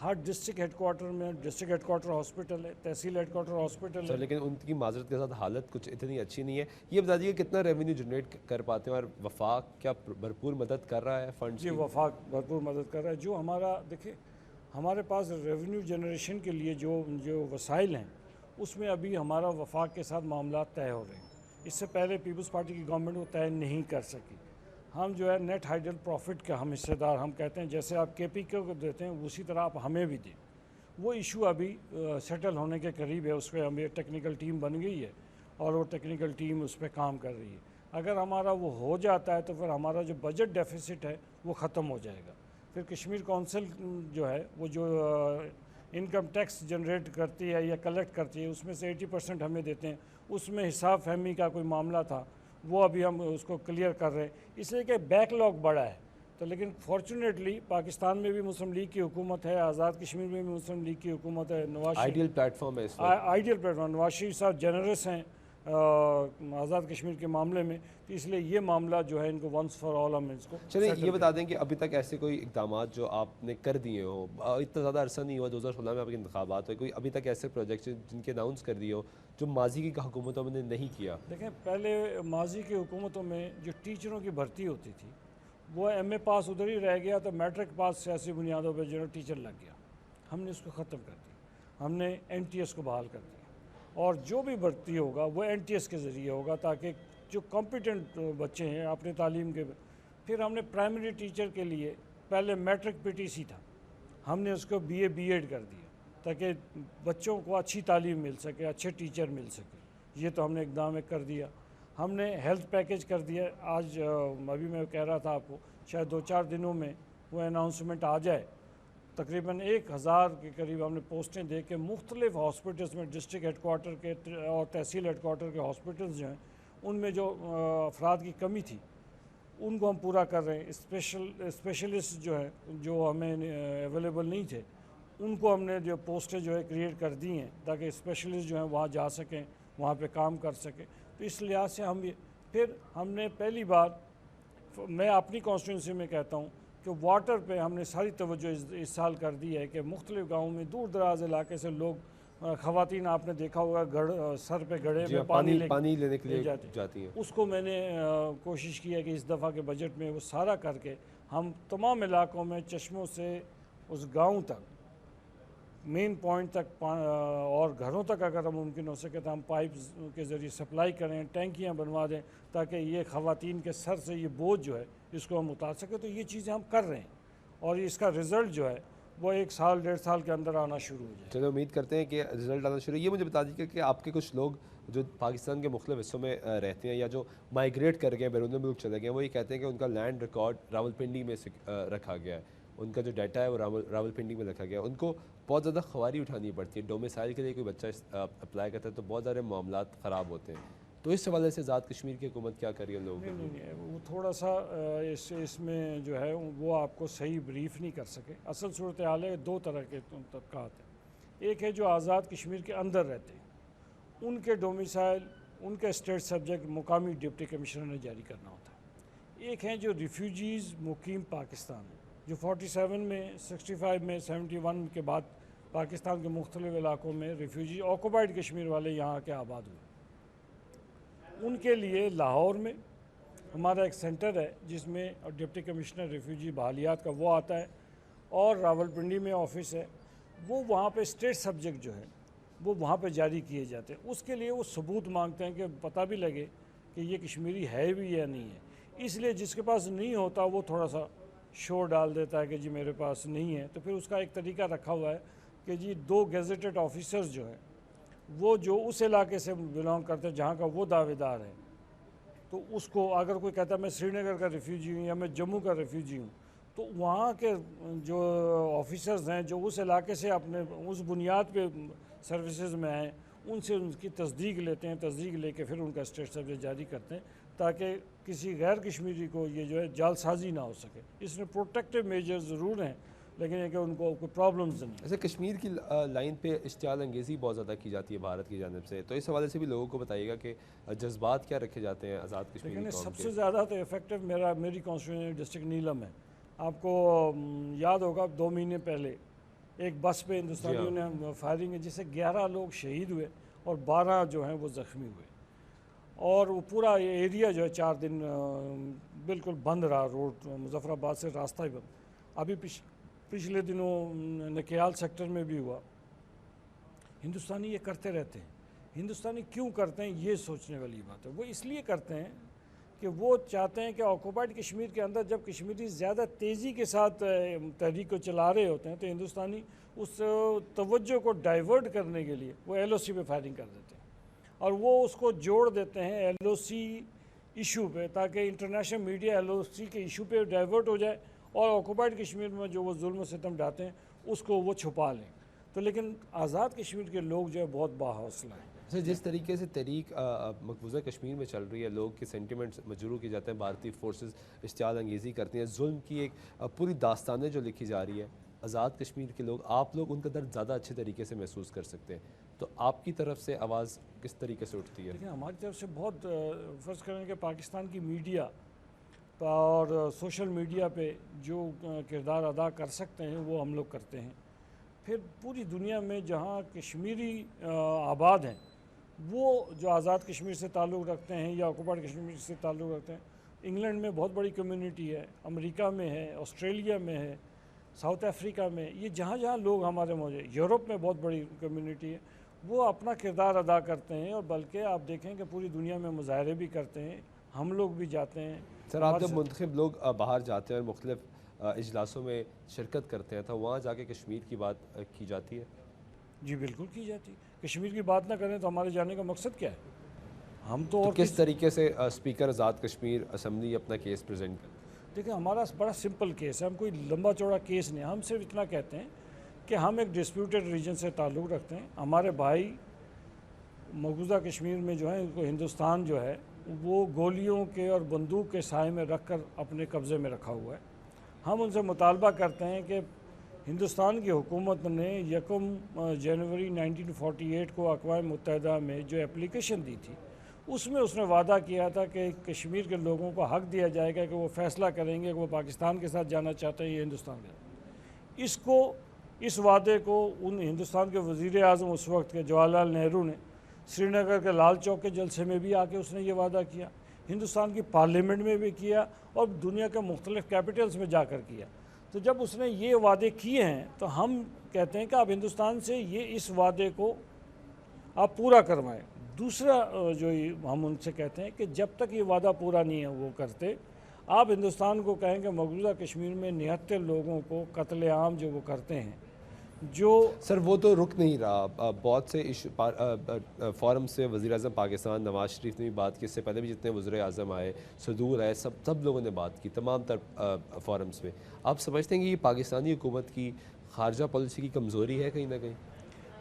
ہر ڈسٹرکٹ ہیڈ کوارٹر میں ڈسٹرکٹ ہیڈ کوارٹر ہاسپٹل ہے، تحصیل ہیڈ کوارٹر ہاسپٹل ہے. لیکن ان کی معذرت کے ساتھ حالت کچھ اتنی اچھی نہیں ہے. یہ بتا دیجیے کتنا ریونیو جنریٹ کر پاتے ہیں، اور وفاق کیا بھرپور مدد کر رہا ہے فنڈس جی کی؟ وفاق بھرپور مدد کر رہا ہے. جو ہمارا دیکھیں، ہمارے پاس ریونیو جنریشن کے لیے جو وسائل ہیں، اس میں ابھی ہمارا وفاق کے ساتھ معاملات طے ہو رہے ہیں. اس سے پہلے پیپلز پارٹی کی گورنمنٹ وہ طے نہیں کر سکی. ہم جو ہے نیٹ ہائیڈل پروفٹ کا ہم حصے دار ہم کہتے ہیں، جیسے آپ KPK کو دیتے ہیں اسی طرح آپ ہمیں بھی دیں. وہ ایشو ابھی سیٹل ہونے کے قریب ہے. اس پہ ہمیں ٹیکنیکل ٹیم بن گئی ہے اور وہ ٹیکنیکل ٹیم اس پہ کام کر رہی ہے. اگر ہمارا وہ ہو جاتا ہے تو پھر ہمارا جو بجٹ ڈیفیسٹ ہے وہ ختم ہو جائے گا. پھر کشمیر کونسل جو ہے وہ جو انکم ٹیکس جنریٹ کرتی ہے یا کلیکٹ کرتی ہے، اس میں سے 80% ہمیں دیتے ہیں. اس میں حساب فہمی کا کوئی معاملہ تھا، وہ ابھی ہم اس کو کلیئر کر رہے ہیں، اس لیے کہ بیک لاگ بڑا ہے. تو لیکن فارچونیٹلی پاکستان میں بھی مسلم لیگ کی حکومت ہے، آزاد کشمیر میں بھی مسلم لیگ کی حکومت ہے. Nawaz Sharif ideal platform ہے اس وقت. Ideal platform. Nawaz Sharif صاحب جنرس ہیں آزاد کشمیر کے معاملے میں، تو اس لیے یہ معاملہ جو ہے ان کو ونس فار آل ہم اس کو چلیے یہ بتا دیں کہ ابھی تک ایسے کوئی اقدامات جو آپ نے کر دیے ہوں، اتنا زیادہ عرصہ نہیں ہوا، 2016 میں آپ کے انتخابات ہوئے، کوئی ابھی تک ایسے پروجیکٹس جن کے اناؤنس کر دیے ہو جو ماضی کی حکومتوں نے نہیں کیا؟ دیکھیں، پہلے ماضی کی حکومتوں میں جو ٹیچروں کی بھرتی ہوتی تھی وہ MA پاس ادھر ہی رہ گیا، تو میٹرک پاس سیاسی بنیادوں پہ جو ٹیچر لگ گیا. ہم نے اس کو ختم کر دیا. ہم نے NTS کو بحال کر دیا، اور جو بھی بھرتی ہوگا وہ NTS کے ذریعے ہوگا، تاکہ جو کمپیٹنٹ بچے ہیں اپنے تعلیم کے. پھر ہم نے پرائمری ٹیچر کے لیے پہلے میٹرک PTC تھا، ہم نے اس کو BA B.Ed کر دیا تاکہ بچوں کو اچھی تعلیم مل سکے، اچھے ٹیچر مل سکے. یہ تو ہم نے اقدام کر دیا. ہم نے ہیلتھ پیکیج کر دیا. آج ابھی میں کہہ رہا تھا آپ کو، شاید 2-4 دنوں میں وہ اناؤنسمنٹ آ جائے. تقریباً 1000 کے قریب ہم نے پوسٹیں دے کے مختلف ہاسپٹلس میں، ڈسٹرکٹ ہیڈ کوارٹر کے اور تحصیل ہیڈ کوارٹر کے ہاسپٹلس جو ہیں ان میں جو افراد کی کمی تھی ان کو ہم پورا کر رہے ہیں. اسپیشلسٹ جو ہیں جو ہمیں اویلیبل نہیں تھے ان کو ہم نے جو پوسٹیں جو ہے کریٹ کر دی ہیں تاکہ اسپیشلسٹ جو ہیں وہاں جا سکیں، وہاں پہ کام کر سکیں. تو اس لحاظ سے پھر ہم نے پہلی بار، میں اپنی کانسٹیٹوئنسی میں کہتا ہوں کہ واٹر پہ ہم نے ساری توجہ اس سال کر دی ہے کہ مختلف گاؤں میں دور دراز علاقے سے لوگ، خواتین آپ نے دیکھا ہوگا سر پہ گھڑے میں پانی لینے کے لیے جاتی ہیں. اس کو میں نے کوشش کی ہے کہ اس دفعہ کے بجٹ میں وہ سارا کر کے ہم تمام علاقوں میں چشموں سے اس گاؤں تک، مین پوائنٹ تک اور گھروں تک اگر ممکن ہو سکے تو ہم پائپس کے ذریعے سپلائی کریں، ٹینکیاں بنوا دیں تاکہ یہ خواتین کے سر سے یہ بوجھ جو ہے اس کو ہم اتار سکیں. تو یہ چیزیں ہم کر رہے ہیں اور اس کا رزلٹ جو ہے وہ 1 سال 1.5 سال کے اندر آنا شروع ہو جائے. چلو امید کرتے ہیں کہ رزلٹ آنا شروع. یہ مجھے بتا دیجیے کہ آپ کے کچھ لوگ جو پاکستان کے مختلف حصوں میں رہتے ہیں یا جو مائیگریٹ کر گئے بیرون ملک چلے گئے ہیں، وہ یہ کہتے ہیں کہ ان کا لینڈ ریکارڈ راولپنڈی میں رکھا گیا ہے، ان کا جو ڈیٹا ہے وہ راولپنڈی میں رکھا گیا ہے. ان کو بہت زیادہ خواری اٹھانی پڑتی ہے. ڈومیسائل کے لیے کوئی بچہ اپلائی کرتا ہے تو بہت سارے معاملات خراب ہوتے ہیں. تو اس حوالے سے آزاد کشمیر کی حکومت کیا کر رہی ہے لوگوں کے لیے؟ نہیں وہ تھوڑا سا اس میں جو ہے وہ آپ کو صحیح بریف نہیں کر سکے. اصل صورتحال ہے دو طرح کے طبقات ہیں. ایک ہے جو آزاد کشمیر کے اندر رہتے ہیں، ان کے ڈومیسائل ان کا اسٹیٹ سبجیکٹ مقامی ڈپٹی کمشنر نے جاری کرنا ہوتا ہے. ایک ہیں جو ریفیوجیز مقیم پاکستان ہیں، جو 47 میں 65 میں 71 کے بعد پاکستان کے مختلف علاقوں میں ریفیوجی آکوپائڈ کشمیر والے یہاں کے آباد ہوئے. ان کے لیے لاہور میں ہمارا ایک سینٹر ہے جس میں ڈپٹی کمشنر ریفیوجی بحالیات کا وہ آتا ہے، اور راولپنڈی میں آفس ہے. وہ وہاں پہ اسٹیٹ سبجیکٹ جو ہے وہ وہاں پہ جاری کیے جاتے ہیں. اس کے لیے وہ ثبوت مانگتے ہیں کہ پتہ بھی لگے کہ یہ کشمیری ہے بھی یا نہیں ہے. اس لیے جس کے پاس نہیں ہوتا وہ تھوڑا سا شور ڈال دیتا ہے کہ جی میرے پاس نہیں ہے. تو پھر اس کا ایک طریقہ رکھا ہوا ہے کہ جی 2 گیزیٹڈ آفیسرز جو ہیں وہ جو اس علاقے سے بلانگ کرتے ہیں جہاں کا وہ دعوے دار ہے، تو اس کو اگر کوئی کہتا ہے میں سری نگر کا ریفیوجی ہوں یا میں جموں کا ریفیوجی ہوں، تو وہاں کے جو آفیسرز ہیں جو اس علاقے سے اپنے اس بنیاد پہ سروسز میں آئیں، ان سے ان کی تصدیق لیتے ہیں. تصدیق لے کے پھر ان کا اسٹیٹ سبجیکٹ جاری کرتے ہیں تاکہ کسی غیر کشمیری کو یہ جو ہے جال سازی نہ ہو سکے. اس میں پروٹیکٹیو میجر ضرور ہیں لیکن یہ کہ ان کو کوئی پرابلمز نہیں. ایسے کشمیر کی لائن پہ اشتعال انگیزی بہت زیادہ کی جاتی ہے بھارت کی جانب سے، تو اس حوالے سے بھی لوگوں کو بتائیے گا کہ جذبات کیا رکھے جاتے ہیں آزاد کشمیر لیکن قوم سب کے؟ سے زیادہ تو افیکٹو میری کانسٹیٹیوشن ڈسٹرکٹ نیلم ہے. آپ کو یاد ہوگا 2 مہینے پہلے ایک بس پہ ہندوستانیوں نے فائرنگ ہے جس سے 11 لوگ شہید ہوئے اور 12 جو ہیں وہ زخمی ہوئے. اور وہ پورا ایریا جو ہے 4 دن بالکل بند رہا. روڈ مظفر آباد سے راستہ ہی بند. ابھی پچھلے دنوں نکیال سیکٹر میں بھی ہوا. ہندوستانی یہ کرتے رہتے ہیں. ہندوستانی کیوں کرتے ہیں یہ سوچنے والی بات ہے. وہ اس لیے کرتے ہیں کہ وہ چاہتے ہیں کہ آکوپائڈ کشمیر کے اندر جب کشمیری زیادہ تیزی کے ساتھ تحریک کو چلا رہے ہوتے ہیں تو ہندوستانی اس توجہ کو ڈائیورٹ کرنے کے لیے وہ ایل او سی پہ فائرنگ کر دیتے ہیں اور وہ اس کو جوڑ دیتے ہیں ایل او سی ایشو پہ تاکہ انٹرنیشنل میڈیا ایل او سی کے ایشو پہ ڈائیورٹ ہو جائے اور آکوپائڈ کشمیر میں جو وہ ظلم و ستم ڈھاتے ہیں اس کو وہ چھپا لیں. تو لیکن آزاد کشمیر کے لوگ جو ہے بہت باحوصلہ ہیں. جس طریقے سے تحریک مقبوضہ کشمیر میں چل رہی ہے، لوگ کے سینٹیمنٹس مجروح کیے جاتے ہیں، بھارتی فورسز اشتعال انگیزی کرتی ہیں، ظلم کی ایک پوری داستانیں جو لکھی جا رہی ہے، آزاد کشمیر کے لوگ آپ لوگ ان کا درد زیادہ اچھے طریقے سے محسوس کر سکتے ہیں. تو آپ کی طرف سے آواز کس طریقے سے اٹھتی ہے؟ لیکن ہماری طرف سے بہت فرض کریں کہ پاکستان کی میڈیا اور سوشل میڈیا پہ جو کردار ادا کر سکتے ہیں وہ ہم لوگ کرتے ہیں. پھر پوری دنیا میں جہاں کشمیری آباد ہیں وہ جو آزاد کشمیر سے تعلق رکھتے ہیں یا آکوپائڈ کشمیر سے تعلق رکھتے ہیں، انگلینڈ میں بہت بڑی کمیونٹی ہے، امریکہ میں ہے، آسٹریلیا میں ہے، ساؤتھ افریقہ میں، یہ جہاں جہاں لوگ ہمارے موجود ہیں، یورپ میں بہت بڑی کمیونٹی ہے. وہ اپنا کردار ادا کرتے ہیں اور بلکہ آپ دیکھیں کہ پوری دنیا میں مظاہرے بھی کرتے ہیں. ہم لوگ بھی جاتے ہیں. سر آپ جب منتخب لوگ باہر جاتے ہیں اور مختلف اجلاسوں میں شرکت کرتے ہیں تو وہاں جا کے کشمیر کی بات کی جاتی ہے؟ جی بالکل کی جاتی ہے. کشمیر کی بات نہ کریں تو ہمارے جانے کا مقصد کیا ہے؟ ہم تو اور کس طریقے سے اسپیکر آزاد کشمیر اسمبلی اپنا کیس پریزنٹ کرتے ہیں؟ دیکھیں ہمارا بڑا سمپل کیس ہے. ہم کوئی لمبا چوڑا کیس نہیں. ہم صرف اتنا کہتے ہیں کہ ہم ایک ڈسپیوٹیڈ ریجن سے تعلق رکھتے ہیں. ہمارے بھائی مقبوضہ کشمیر میں جو ہے ہندوستان جو ہے وہ گولیوں کے اور بندوق کے سائے میں رکھ کر اپنے قبضے میں رکھا ہوا ہے. ہم ان سے مطالبہ کرتے ہیں کہ ہندوستان کی حکومت نے 1 جنوری 1948 کو اقوام متحدہ میں جو اپلیکیشن دی تھی اس میں اس نے وعدہ کیا تھا کہ کشمیر کے لوگوں کو حق دیا جائے گا کہ وہ فیصلہ کریں گے کہ وہ پاکستان کے ساتھ جانا چاہتے ہیں یا ہندوستان کے ساتھ. اس وعدے کو ان ہندوستان کے وزیر اعظم اس وقت کے جواہر لال نہرو نے سری نگر کے لال چوک کے جلسے میں بھی آ کے اس نے یہ وعدہ کیا، ہندوستان کی پارلیمنٹ میں بھی کیا اور دنیا کے مختلف کیپٹلز میں جا کر کیا. تو جب اس نے یہ وعدے کیے ہیں تو ہم کہتے ہیں کہ آپ ہندوستان سے اس وعدے کو آپ پورا کروائیں. دوسرا جو ہم ان سے کہتے ہیں کہ جب تک یہ وعدہ پورا نہیں ہے وہ کرتے، آپ ہندوستان کو کہیں کہ مقبوضہ کشمیر میں 79 لوگوں کو قتل عام جو وہ کرتے ہیں، جو سر وہ تو رک نہیں رہا، بہت سے فورم سے وزیر اعظم پاکستان نواز شریف نے بھی بات کی، اس سے پہلے بھی جتنے وزیر اعظم آئے، صدور آئے، سب لوگوں نے بات کی تمام تر فورمز میں. آپ سمجھتے ہیں کہ یہ پاکستانی حکومت کی خارجہ پالیسی کی کمزوری ہے کہیں نہ کہیں؟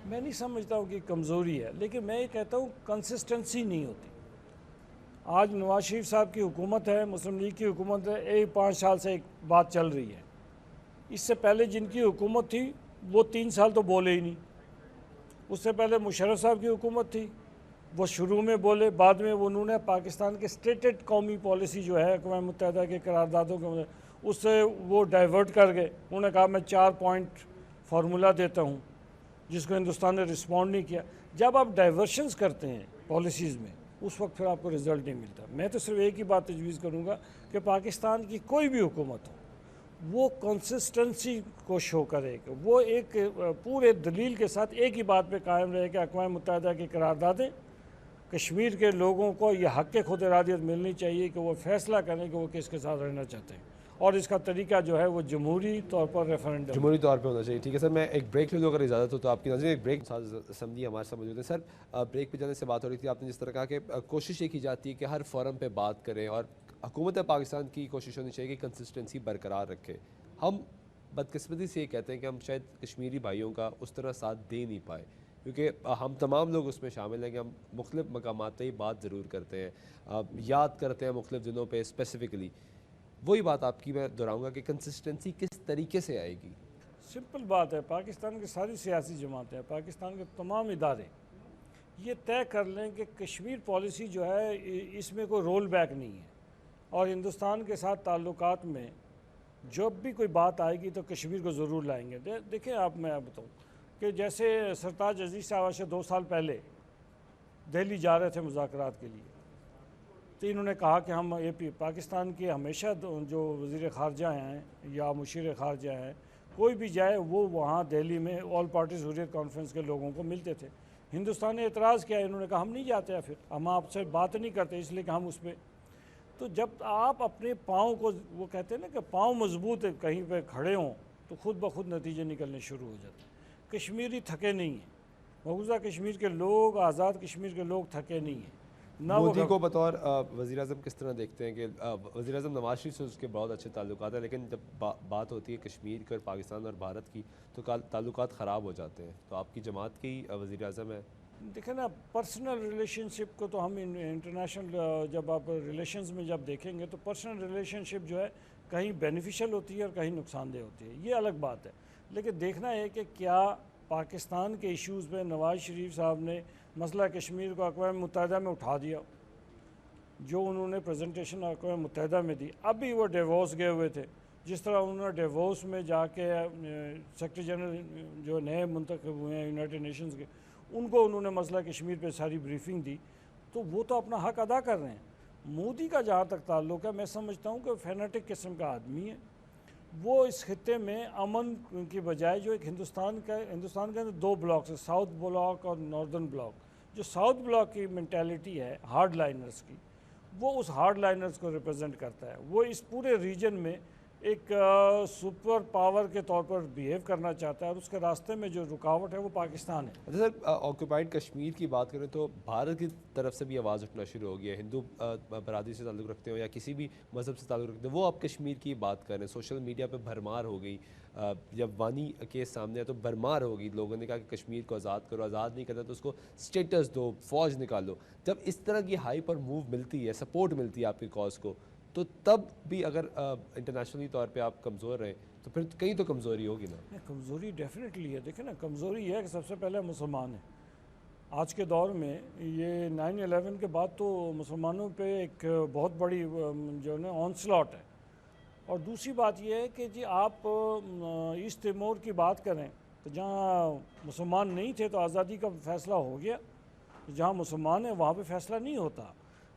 میں نہیں سمجھتا ہوں کہ کمزوری ہے، لیکن میں یہ کہتا ہوں کنسسٹنسی نہیں ہوتی. آج نواز شریف صاحب کی حکومت ہے، مسلم لیگ کی حکومت ہے، 5 سال سے ایک بات چل رہی ہے. اس سے پہلے جن کی حکومت تھی وہ 3 سال تو بولے ہی نہیں. اس سے پہلے مشرف صاحب کی حکومت تھی، وہ شروع میں بولے، بعد میں انہوں نے پاکستان کے اسٹیٹڈ قومی پالیسی جو ہے اقوام متحدہ کے قراردادوں کے اس سے وہ ڈائیورٹ کر گئے. انہوں نے کہا میں 4 پوائنٹ فارمولہ دیتا ہوں، جس کو ہندوستان نے رسپونڈ نہیں کیا. جب آپ ڈائیورشنز کرتے ہیں پالیسیز میں اس وقت پھر آپ کو رزلٹ نہیں ملتا. میں تو صرف ایک ہی بات تجویز کروں گا کہ پاکستان کی کوئی بھی حکومت ہو وہ کنسسٹنسی کو شو کرے کہ وہ ایک پورے دلیل کے ساتھ ایک ہی بات پہ قائم رہے کہ اقوام متحدہ کی قراردادیں کشمیر کے لوگوں کو یہ حق خود ارادیت ملنی چاہیے کہ وہ فیصلہ کریں کہ وہ کس کے ساتھ رہنا چاہتے ہیں، اور اس کا طریقہ جو ہے وہ جمہوری طور پر ریفرنڈم. جمہوری طور پہ ہونا چاہیے. ٹھیک ہے سر، میں ایک بریک لے لوں اگر اجازت ہو تو آپ کی نظر. ایک بریک اسمبلی ہمارے ساتھ موجود ہے. سر بریک پہ جانے سے بات ہو رہی تھی، آپ نے جس طرح کہا کہ کوشش یہ کی جاتی ہے کہ ہر فورم پہ بات کریں، اور حکومت پاکستان کی کوشش ہونی چاہیے کہ کنسسٹنسی برقرار رکھے. ہم بدقسمتی سے یہ کہتے ہیں کہ ہم شاید کشمیری بھائیوں کا اس طرح ساتھ دے نہیں پائے، کیونکہ ہم تمام لوگ اس میں شامل ہیں کہ ہم مختلف مقامات پہ ہی بات ضرور کرتے ہیں، یاد کرتے ہیں مختلف دنوں پہ اسپیسیفکلی. وہی بات آپ کی میں دہراؤں گا کہ کنسسٹنسی کس طریقے سے آئے گی. سمپل بات ہے، پاکستان کی ساری سیاسی جماعتیں، پاکستان کے تمام ادارے یہ طے کر لیں کہ کشمیر پالیسی جو ہے اس میں کوئی رول بیک نہیں ہے، اور ہندوستان کے ساتھ تعلقات میں جب بھی کوئی بات آئے گی تو کشمیر کو ضرور لائیں گے. دیکھیں آپ، میں بتاؤں کہ جیسے سرتاج عزیز صاحب سے 2 سال پہلے دہلی جا رہے تھے مذاکرات کے لیے، تو انہوں نے کہا کہ ہم پاکستان کے ہمیشہ جو وزیر خارجہ ہیں یا مشیر خارجہ ہیں کوئی بھی جائے وہ وہاں دہلی میں آل پارٹیز حریت کانفرنس کے لوگوں کو ملتے تھے. ہندوستان نے اعتراض کیا، انہوں نے کہا ہم نہیں جاتے ہیں، پھر ہم آپ سے بات نہیں کرتے اس لیے کہ ہم اس پہ. تو جب آپ اپنے پاؤں کو، وہ کہتے ہیں نا کہ پاؤں مضبوط کہیں پہ کھڑے ہوں تو خود بخود نتیجے نکلنے شروع ہو جاتے ہیں. کشمیری تھکے نہیں ہیں، مقبوضہ کشمیر کے لوگ، آزاد کشمیر کے لوگ تھکے نہیں ہیں. مودی کو بطور وزیر اعظم کس طرح دیکھتے ہیں؟ کہ وزیر اعظم نواز شریف سے اس کے بہت اچھے تعلقات ہیں، لیکن جب بات ہوتی ہے کشمیر کی اور پاکستان اور بھارت کی تو تعلقات خراب ہو جاتے ہیں. تو آپ کی جماعت کے ہی وزیر اعظم ہیں. دیکھیں نا، پرسنل ریلیشن شپ کو تو ہم انٹرنیشنل جب آپ ریلیشنز میں جب دیکھیں گے تو پرسنل ریلیشن شپ جو ہے کہیں بینیفیشل ہوتی ہے اور کہیں نقصان دہ ہوتی ہے، یہ الگ بات ہے. لیکن دیکھنا ہے کہ کیا پاکستان کے ایشوز پہ نواز شریف صاحب نے مسئلہ کشمیر کو اقوام متحدہ میں اٹھا دیا، جو انہوں نے پریزنٹیشن اقوام متحدہ میں دی. اب بھی وہ ڈیووس گئے ہوئے تھے، جس طرح انہوں نے ڈیووس میں جا کے سیکرٹری جنرل جو نئے منتخب ہوئے ہیں یونائٹڈ نیشنز کے، ان کو انہوں نے مسئلہ کشمیر پہ ساری بریفنگ دی، تو وہ تو اپنا حق ادا کر رہے ہیں. مودی کا جہاں تک تعلق ہے، میں سمجھتا ہوں کہ فینیٹک قسم کا آدمی ہے. وہ اس خطے میں امن کی بجائے جو ایک ہندوستان کے اندر 2 بلاکس ہیں، ساؤتھ بلاک اور ناردرن بلاک. جو ساؤتھ بلاک کی مینٹیلٹی ہے ہارڈ لائنرز کی، وہ اس ہارڈ لائنرز کو ریپرزینٹ کرتا ہے. وہ اس پورے ریجن میں ایک سپر پاور کے طور پر بیہیو کرنا چاہتا ہے، اور اس کے راستے میں جو رکاوٹ ہے وہ پاکستان ہے. اچھا سر، آکوپائڈ کشمیر کی بات کریں تو بھارت کی طرف سے بھی آواز اٹھنا شروع ہو گئی ہے. ہندو برادری سے تعلق رکھتے ہو یا کسی بھی مذہب سے تعلق رکھتے ہو، وہ اب کشمیر کی بات کر رہے ہیں. سوشل میڈیا پہ بھرمار ہو گئی. جب وانی کیس سامنے آیا تو بھرمار ہو گئی، لوگوں نے کہا کہ کشمیر کو آزاد کرو، آزاد نہیں کرنا تو اس کو اسٹیٹس دو، فوج نکالو. جب اس طرح کی ہائی پر موو ملتی ہے، سپورٹ ملتی ہے آپ کی کاز کو، تو تب بھی اگر انٹرنیشنلی طور پہ آپ کمزور رہیں تو پھر کہیں تو کمزوری ہوگی نا. کمزوری ڈیفینیٹلی ہے. دیکھیں نا، کمزوری یہ ہے کہ سب سے پہلے مسلمان ہیں. آج کے دور میں یہ 9/11 کے بعد تو مسلمانوں پہ ایک بہت بڑی جو ہے نا آنسلاٹ ہے. اور دوسری بات یہ ہے کہ جی آپ ایسٹ تیمور کی بات کریں تو جہاں مسلمان نہیں تھے تو آزادی کا فیصلہ ہو گیا، جہاں مسلمان ہیں وہاں پہ فیصلہ نہیں ہوتا.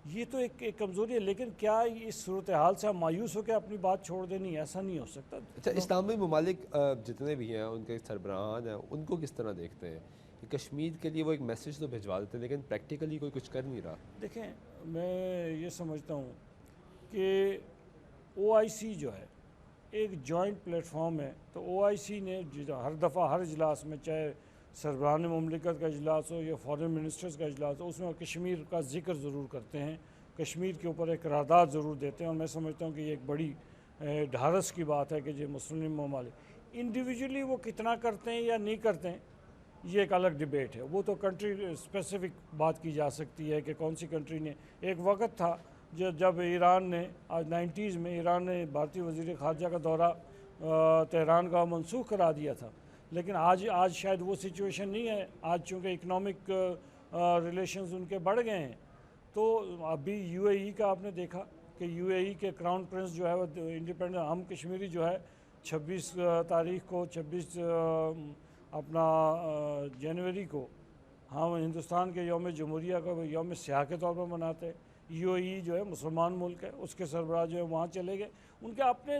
یہ تو ایک کمزوری ہے. لیکن کیا اس صورتحال سے ہم مایوس ہو کے اپنی بات چھوڑ دینی؟ ایسا نہیں ہو سکتا. اچھا، اسلامی ممالک جتنے بھی ہیں ان کے سربراہان ہیں، ان کو کس طرح دیکھتے ہیں کہ کشمیر کے لیے وہ ایک میسج تو بھجوا دیتے ہیں لیکن پریکٹیکلی کوئی کچھ کر نہیں رہا؟ دیکھیں، میں یہ سمجھتا ہوں کہ OIC جو ہے ایک جوائنٹ پلیٹ فارم ہے. تو OIC نے ہر دفعہ ہر اجلاس میں, چاہے سربراہان مملکت کا اجلاس ہو یا فارن منسٹرز کا اجلاس ہو, اس میں کشمیر کا ذکر ضرور کرتے ہیں, کشمیر کے اوپر ایک قرارداد ضرور دیتے ہیں. اور میں سمجھتا ہوں کہ یہ ایک بڑی ڈھارس کی بات ہے کہ جو مسلم ممالک انڈیویجولی وہ کتنا کرتے ہیں یا نہیں کرتے ہیں, یہ ایک الگ ڈیبیٹ ہے. وہ تو کنٹری اسپیسیفک بات کی جا سکتی ہے کہ کون سی کنٹری نے. ایک وقت تھا جب ایران نے 90s میں ایران نے بھارتی وزیر خارجہ کا دورہ تہران کا منسوخ کرا دیا تھا, لیکن آج شاید وہ سچویشن نہیں ہے. آج چونکہ اکنامک ریلیشنز ان کے بڑھ گئے ہیں, تو ابھی UAE کا آپ نے دیکھا کہ UAE کے کراؤن پرنس جو ہے وہ انڈیپینڈنٹ, ہم کشمیری جو ہے 26 تاریخ کو 26 اپنا جنوری کو ہم ہندوستان کے یوم جمہوریہ کو یوم سیاہ کے طور پر مناتے ہیں. UAE جو ہے مسلمان ملک ہے, اس کے سربراہ جو ہے وہاں چلے گئے. ان کے اپنے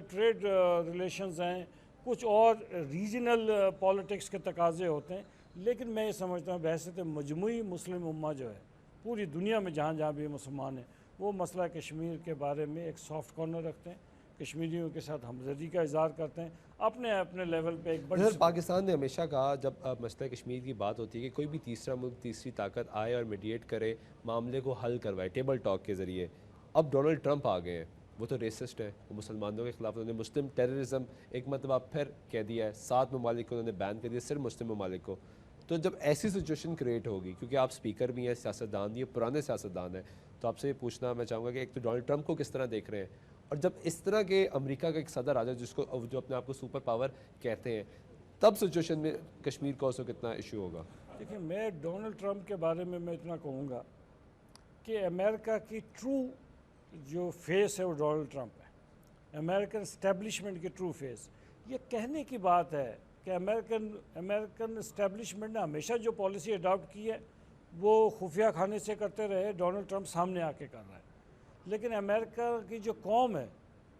ٹریڈ ریلیشنز ہیں, کچھ اور ریجنل پالیٹکس کے تقاضے ہوتے ہیں. لیکن میں یہ سمجھتا ہوں بحیثیت مجموعی مسلم امہ جو ہے پوری دنیا میں جہاں جہاں بھی مسلمان ہیں, وہ مسئلہ کشمیر کے بارے میں ایک سافٹ کارنر رکھتے ہیں, کشمیریوں کے ساتھ ہمدردی کا اظہار کرتے ہیں اپنے لیول پہ. ایک بڑی پاکستان نے ہمیشہ کہا جب مسئلہ کشمیر کی بات ہوتی ہے کہ کوئی بھی تیسرا ملک, تیسری طاقت آئے اور میڈیٹ کرے, معاملے کو حل کروائے ٹیبل ٹاک کے ذریعے. اب ڈونلڈ ٹرمپ آ گئے ہیں, وہ تو ریسسٹ ہے, وہ مسلمانوں کے خلاف, انہوں نے مسلم ٹیررزم ایک مرتبہ پھر کہہ دیا ہے. 7 ممالک کو انہوں نے بین کر دیا, صرف مسلم ممالک کو. تو جب ایسی سچویشن کریٹ ہوگی, کیونکہ آپ سپیکر بھی ہیں, سیاستدان بھی ہیں, پرانے سیاستدان ہیں, تو آپ سے یہ پوچھنا میں چاہوں گا کہ ایک تو ڈونلڈ ٹرمپ کو کس طرح دیکھ رہے ہیں, اور جب اس طرح کے امریکہ کا ایک صدر آ جائے جس کو جو اپنے آپ کو سپر پاور کہتے ہیں, تب سچویشن میں کشمیر کو اس کو کتنا ایشو ہوگا؟ دیکھیں, میں ڈونلڈ ٹرمپ کے بارے میں اتنا کہوں گا کہ امریکہ کی ٹرو جو فیس ہے وہ ڈونلڈ ٹرمپ ہے. امریکن اسٹیبلشمنٹ کی ٹرو فیس. یہ کہنے کی بات ہے کہ امریکن اسٹیبلشمنٹ نے ہمیشہ جو پالیسی اڈاپٹ کی ہے وہ خفیہ خانے سے کرتے رہے, ڈونلڈ ٹرمپ سامنے آ کے کر رہا ہے. لیکن امریکہ کی جو قوم ہے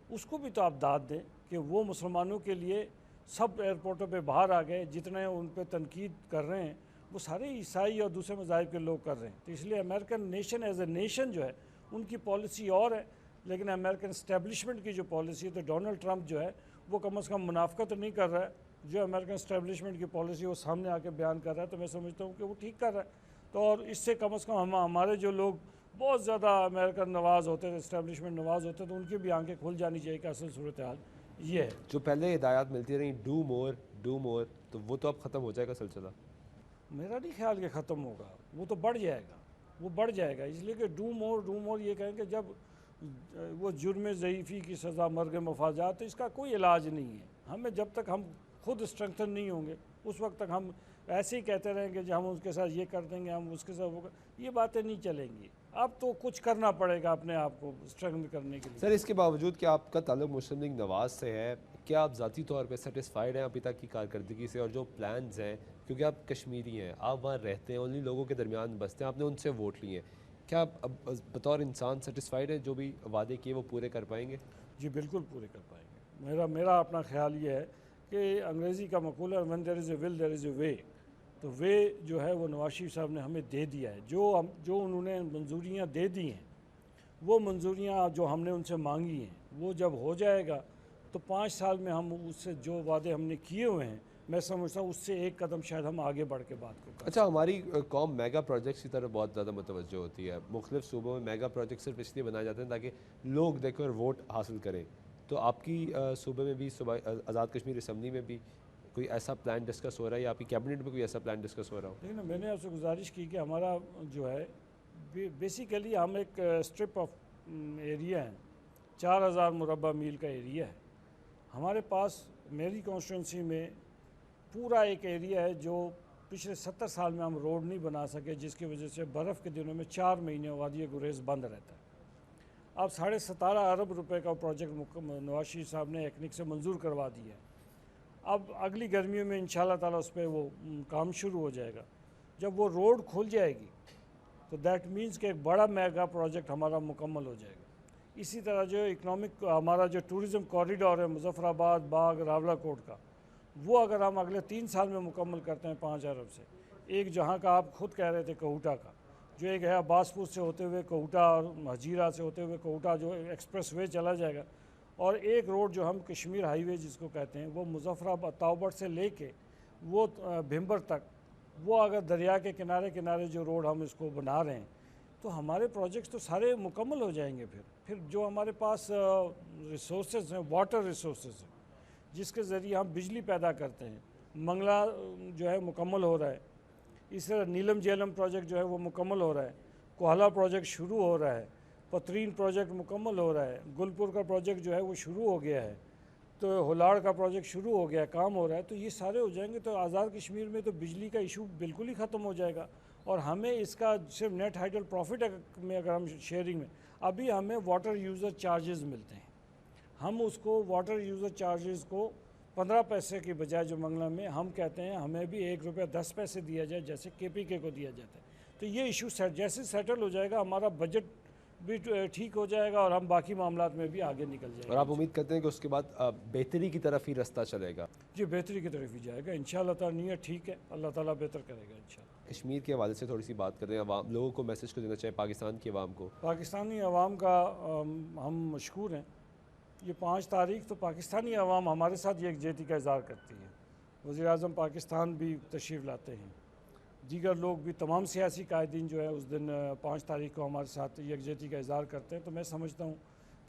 اس کو بھی تو آپ داد دیں کہ وہ مسلمانوں کے لیے سب ایئرپورٹوں پہ باہر آ گئے. جتنے ان پہ تنقید کر رہے ہیں وہ سارے عیسائی اور دوسرے مذاہب کے لوگ کر رہے ہیں. تو اس لیے American nation as a nation جو ہے ان کی پالیسی اور ہے, لیکن امریکن اسٹیبلشمنٹ کی جو پالیسی ہے, تو ڈونلڈ ٹرمپ جو ہے وہ کم از کم منافقت نہیں کر رہا ہے. جو امریکن اسٹیبلشمنٹ کی پالیسی وہ سامنے آ کے بیان کر رہا ہے, تو میں سمجھتا ہوں کہ وہ ٹھیک کر رہا ہے. تو اور اس سے کم از کم ہمارے جو لوگ بہت زیادہ امریکن نواز ہوتے تھے, اسٹیبلشمنٹ نواز ہوتے تھے, تو ان کی بھی آنکھیں کھل جانی چاہیے کہ اصل صورتحال یہ ہے. جو پہلے ہدایات ملتی رہیں ڈو مور, تو وہ تو اب ختم ہو جائے گا سلسلہ؟ میرا نہیں خیال کہ ختم ہوگا, وہ تو بڑھ جائے گا. اس لیے کہ ڈو مور یہ کہیں کہ جب وہ جرم ضعیفی کی سزا, مرگ مفاجات, تو اس کا کوئی علاج نہیں ہے. ہمیں جب تک ہم خود اسٹرنگتھن نہیں ہوں گے اس وقت تک ہم ایسے ہی کہتے رہیں گے کہ ہم اس کے ساتھ یہ کر دیں گے, ہم اس کے ساتھ وہ یہ باتیں نہیں چلیں گی. اب تو کچھ کرنا پڑے گا اپنے آپ کو اسٹرگل کرنے کے لیے. سر, اس کے باوجود کہ آپ کا تعلق مسلم لیگ نواز سے ہے, کیا آپ ذاتی طور پہ سیٹسفائیڈ ہیں ابھی تک کی کارکردگی سے, اور جو پلانز ہیں, کیونکہ آپ کشمیری ہیں, آپ وہاں رہتے ہیں, انہی لوگوں کے درمیان بستے ہیں, آپ نے ان سے ووٹ لیے ہیں, کیا آپ بطور انسان سیٹسفائیڈ ہیں جو بھی وعدے کیے وہ پورے کر پائیں گے؟ جی بالکل پورے کر پائیں گے. میرا اپنا خیال یہ ہے کہ انگریزی کا مقولہ ہے when there is a will there is a way. تو وے جو ہے وہ نواز شریف صاحب نے ہمیں دے دیا ہے. جو انہوں نے منظوریاں دے دی ہیں, وہ منظوریاں جو ہم نے ان سے مانگی ہیں, وہ جب ہو جائے گا تو 5 سال میں ہم اس سے جو وعدے ہم نے کیے ہوئے ہیں, میں سمجھتا ہوں اس سے ایک قدم شاید ہم آگے بڑھ کے بات کو کریں. اچھا, ہماری قوم میگا پروجیکٹس کی طرف بہت زیادہ متوجہ ہوتی ہے. مختلف صوبوں میں میگا پروجیکٹ صرف اس لیے بنائے جاتے ہیں تاکہ لوگ دیکھیں اور ووٹ حاصل کریں. تو آپ کی صوبے میں بھی, آزاد کشمیر اسمبلی میں بھی کوئی ایسا پلان ڈسکس ہو رہا ہے, یا آپ کی کیبنٹ میں کوئی ایسا پلان ڈسکس ہو رہا ہو؟ لیکن میں نے آپ سے گزارش کی کہ ہمارا جو ہے بیسیکلی ہم ایک اسٹرپ آف ایریا ہیں, 4000 مربع میل کا ایریا ہے ہمارے پاس. میری کانسٹیٹوئنسی میں پورا ایک ایریا ہے جو پچھلے 70 سال میں ہم روڈ نہیں بنا سکے, جس کی وجہ سے برف کے دنوں میں 4 مہینے وادی گریز بند رہتا ہے. اب 17.5 ارب روپے کا پروجیکٹ نواز شریف صاحب نے ایکنک سے منظور کروا دیا ہے. اب اگلی گرمیوں میں انشاءاللہ تعالیٰ اس پہ وہ کام شروع ہو جائے گا. جب وہ روڈ کھل جائے گی تو دیٹ مینز کہ ایک بڑا میگا پروجیکٹ ہمارا مکمل ہو جائے گا. اسی طرح جو اکنامک ہمارا جو ٹورزم کوریڈور ہے مظفر آباد, باغ, راولہ کوٹ کا, وہ اگر ہم اگلے 3 سال میں مکمل کرتے ہیں 5 ارب سے, ایک جہاں کا آپ خود کہہ رہے تھے کوہٹا کا, جو ایک ہے عباس پور سے ہوتے ہوئے کوہٹا اور ہجیرہ سے ہوتے ہوئے کوہٹا جو ایکسپریس وے چلا جائے گا, اور ایک روڈ جو ہم کشمیر ہائی وے جس کو کہتے ہیں وہ مظفر آباد تاؤبڑ سے لے کے وہ بھمبر تک، وہ اگر دریا کے کنارے کنارے جو روڈ ہم اس کو بنا رہے ہیں تو ہمارے پروجیکٹس تو سارے مکمل ہو جائیں گے۔ پھر جو ہمارے پاس ریسورسز ہیں، واٹر ریسورسز ہیں جس کے ذریعے ہم بجلی پیدا کرتے ہیں، منگلا جو ہے مکمل ہو رہا ہے، اس طرح نیلم جیلم پروجیکٹ جو ہے وہ مکمل ہو رہا ہے، کوہلا پروجیکٹ شروع ہو رہا ہے، پترین پروجیکٹ مکمل ہو رہا ہے، گلپور کا پروجیکٹ جو ہے وہ شروع ہو گیا ہے، تو ہلاڑ کا پروجیکٹ شروع ہو گیا ہے، کام ہو رہا ہے، تو یہ سارے ہو جائیں گے تو آزاد کشمیر میں تو بجلی کا ایشو بالکل ہی ختم ہو جائے گا۔ اور ہمیں اس کا صرف نیٹ ہائیڈل پروفٹ میں اگر ہم شیئرنگ میں، ابھی ہمیں واٹر یوزر چارجز ملتے ہیں، ہم اس کو واٹر یوزر چارجز کو 15 پیسے کی بجائے جو منگلا میں ہم کہتے ہیں ہمیں بھی 1 روپیہ 10 پیسے دیا جائے جیسے کے پی کے کو دیا جاتا ہے۔ تو یہ ایشو جیسے سیٹل ہو جائے گا ہمارا بجٹ بھی ٹھیک ہو جائے گا اور ہم باقی معاملات میں بھی آگے نکل جائیں گے۔ اور آپ امید کرتے ہیں کہ اس کے بعد بہتری کی طرف ہی رستہ چلے گا؟ جی بہتری کی طرف ہی جائے گا انشاءاللہ تعالیٰ، نیت ٹھیک ہے، اللہ تعالیٰ بہتر کرے گا انشاءاللہ۔ کشمیر کے حوالے سے تھوڑی سی بات کریں، عوام لوگوں کو میسج کو دینا چاہے، پاکستان کی عوام کو؟ پاکستانی عوام کا ہم مشکور ہیں۔ یہ 5 تاریخ تو پاکستانی عوام ہمارے ساتھ یکجہتی کا اظہار کرتی ہے، وزیر اعظم پاکستان بھی تشریف لاتے ہیں، دیگر لوگ بھی، تمام سیاسی قائدین جو ہے اس دن 5 تاریخ کو ہمارے ساتھ یکجہتی کا اظہار کرتے ہیں۔ تو میں سمجھتا ہوں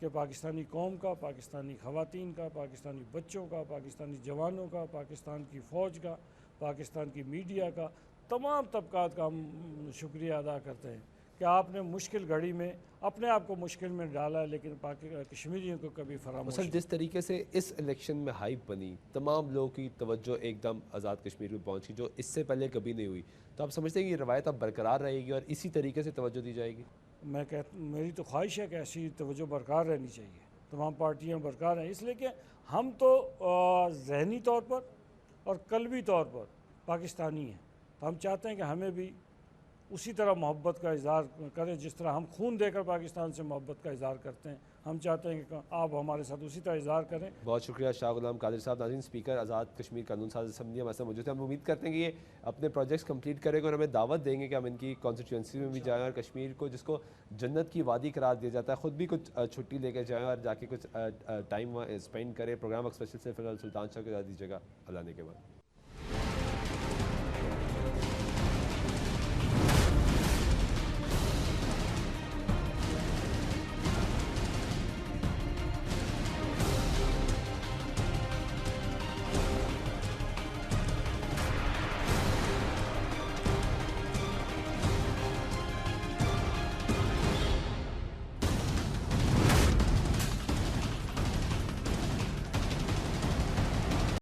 کہ پاکستانی قوم کا، پاکستانی خواتین کا، پاکستانی بچوں کا، پاکستانی جوانوں کا، پاکستان کی فوج کا، پاکستان کی میڈیا کا، تمام طبقات کا ہم شکریہ ادا کرتے ہیں کہ آپ نے مشکل گھڑی میں اپنے آپ کو مشکل میں ڈالا ہے، لیکن کشمیریوں کو کبھی فراموش مثلا جس طریقے سے اس الیکشن میں ہائپ بنی، تمام لوگوں کی توجہ ایک دم آزاد کشمیر میں پہنچی جو اس سے پہلے کبھی نہیں ہوئی، تو آپ سمجھتے ہیں کہ یہ روایت اب برقرار رہے گی اور اسی طریقے سے توجہ دی جائے گی؟ میری تو خواہش ہے کہ ایسی توجہ برقرار رہنی چاہیے، تمام پارٹیاں برقرار ہیں، اس لیے کہ ہم تو ذہنی طور پر اور قلبی طور پر پاکستانی ہیں، تو ہم چاہتے ہیں کہ ہمیں بھی اسی طرح محبت کا اظہار کریں جس طرح ہم خون دے کر پاکستان سے محبت کا اظہار کرتے ہیں، ہم چاہتے ہیں کہ آپ ہمارے ساتھ اسی طرح اظہار کریں۔ بہت شکریہ شاہ غلام قادر صاحب۔ ناظرین، اسپیکر آزاد کشمیر قانون ساز اسمبلی ہمارے ساتھ موجود ہیں، ہم امید کرتے ہیں کہ یہ اپنے پروجیکٹس کمپلیٹ کرے گا اور ہمیں دعوت دیں گے کہ ہم ان کی کانسٹیٹوئنسی میں بھی جائیں اور کشمیر کو، جس کو جنت کی وادی قرار دیا جاتا ہے، خود بھی کچھ چھٹی لے کے جائیں اور جا کے کچھ ٹائم وہاں اسپینڈ کریں۔ پروگرام اسپیشل سے فی الحال سلطان شاہ کو اجازت دیجیے گا، اللہ نے کے بعد۔